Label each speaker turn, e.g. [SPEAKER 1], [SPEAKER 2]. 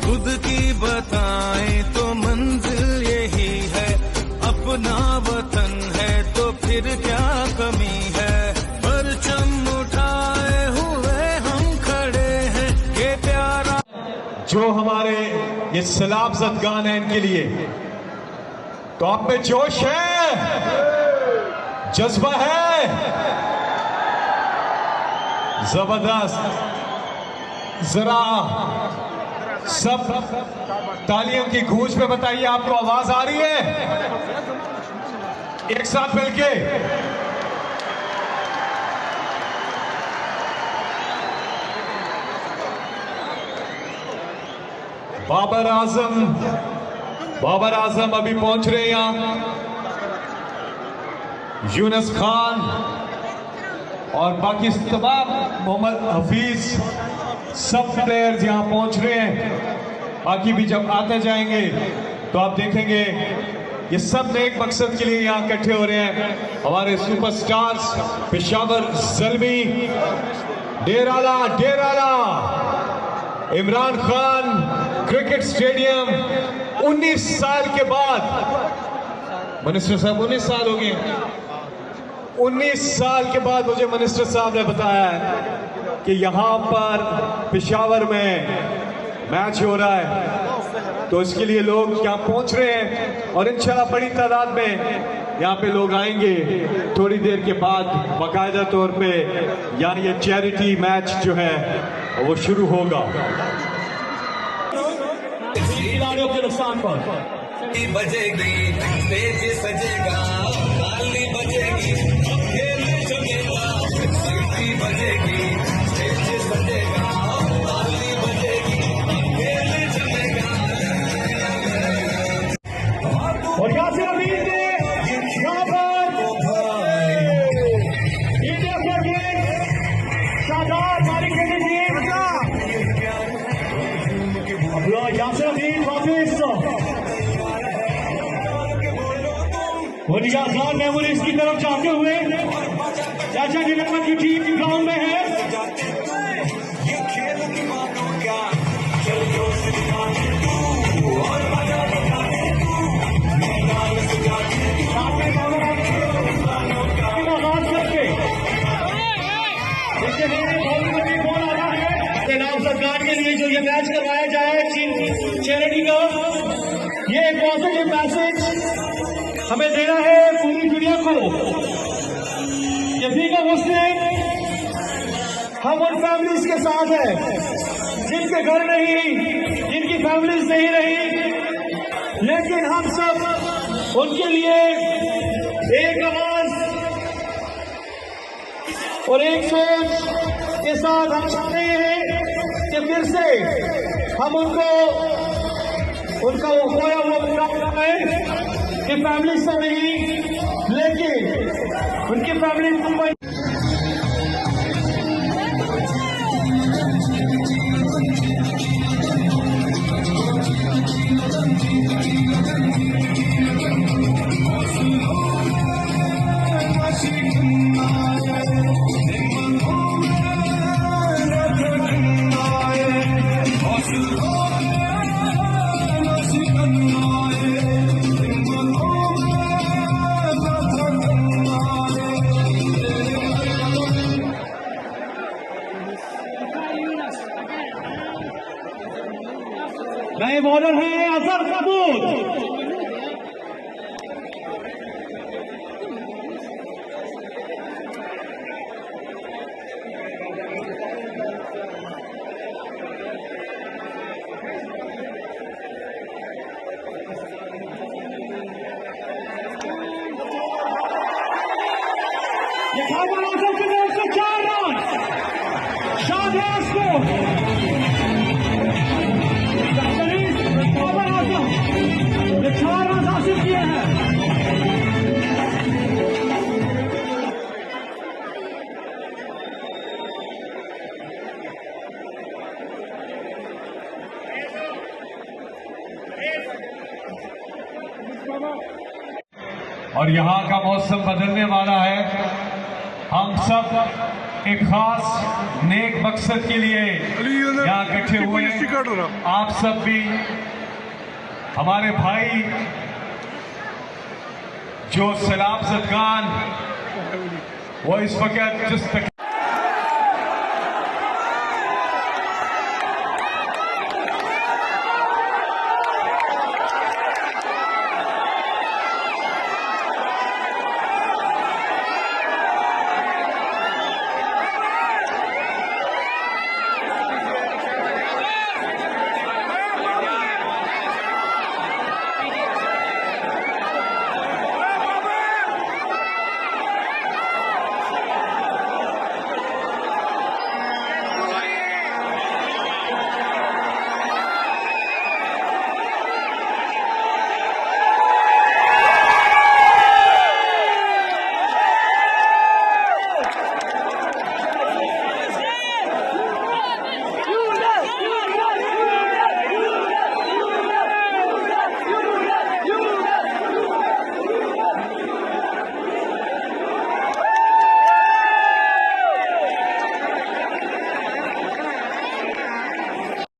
[SPEAKER 1] खुद की बताएं तो मंजिल यही है, अपना वतन है तो फिर क्या कमी है। परचम उठाए हुए हम खड़े हैं, ये प्यारा
[SPEAKER 2] जो हमारे ये सलाम ज़दगान है इनके लिए। तो आप में जोश है, जज्बा है, जबरदस्त। जरा सब तालियों की गूंज पे बताइए आपको आवाज आ रही है? एक साथ मिलके बाबर आजम अभी पहुंच रहे हैं यहां। यूनुस खान और बाकी तमाम मोहम्मद हफीज सब प्लेयर्स यहां पहुंच रहे हैं। बाकी भी जब आते जाएंगे तो आप देखेंगे ये सब नेक मकसद के लिए यहां इकट्ठे हो रहे हैं। हमारे सुपरस्टार्स पेशावर ज़ल्मी, डेराला इमरान खान क्रिकेट स्टेडियम 19 साल के बाद। मिनिस्टर साहब 19 साल हो गए। 19 साल के बाद मुझे मिनिस्टर साहब ने बताया कि यहां पर पेशावर में मैच हो रहा है, तो इसके लिए लोग यहाँ पहुंच रहे हैं और इंशाल्लाह बड़ी तादाद में यहाँ पे लोग आएंगे थोड़ी देर के बाद। बाकायदा तौर पे यानी ये चैरिटी मैच जो है वो शुरू होगा। खिलाड़ियों के नुकसान पर
[SPEAKER 1] बजेगी, स्टेज सजेगा, ताली बजेगी, खेल जमेगा, सीटी बजेगी, स्टेज सजेगा, ताली बजेगी, खेल जमेगा।
[SPEAKER 2] और यहाँ से अभी यहाँ पर इंडिया के शादाब मालिक जी यहाँ से अभी वापिस आजाद मेमोरीज की तरफ जाते हुए चाचा नीलकंठ की टीम ग्राउंड में है। नाम सरकार के लिए जो ये मैच करवाया जाए चैरिटी का, ये एक पॉजिटिव मैसेज हमें देना है पूरी दुनिया को। ये फीका मुस्लिम हम उन फैमिलीज के साथ हैं जिनके घर नहीं, जिनकी फैमिलीज नहीं रही, लेकिन हम सब उनके लिए एक आवाज और एक सोच के साथ हम चाहते हैं कि फिर से हम उनका वो खोया हुआ पूरा है कि फैमिली से नहीं, लेकिन उनकी फैमिली मुंबई। नए बॉलर हैं अजहर कपूर। शाहबाज को और यहाँ का मौसम बदलने वाला है। हम सब एक खास नेक मकसद के लिए यहाँ इकट्ठे हुए हैं। आप सब भी हमारे भाई जो सलाम जदगान वो इस वक्त जिस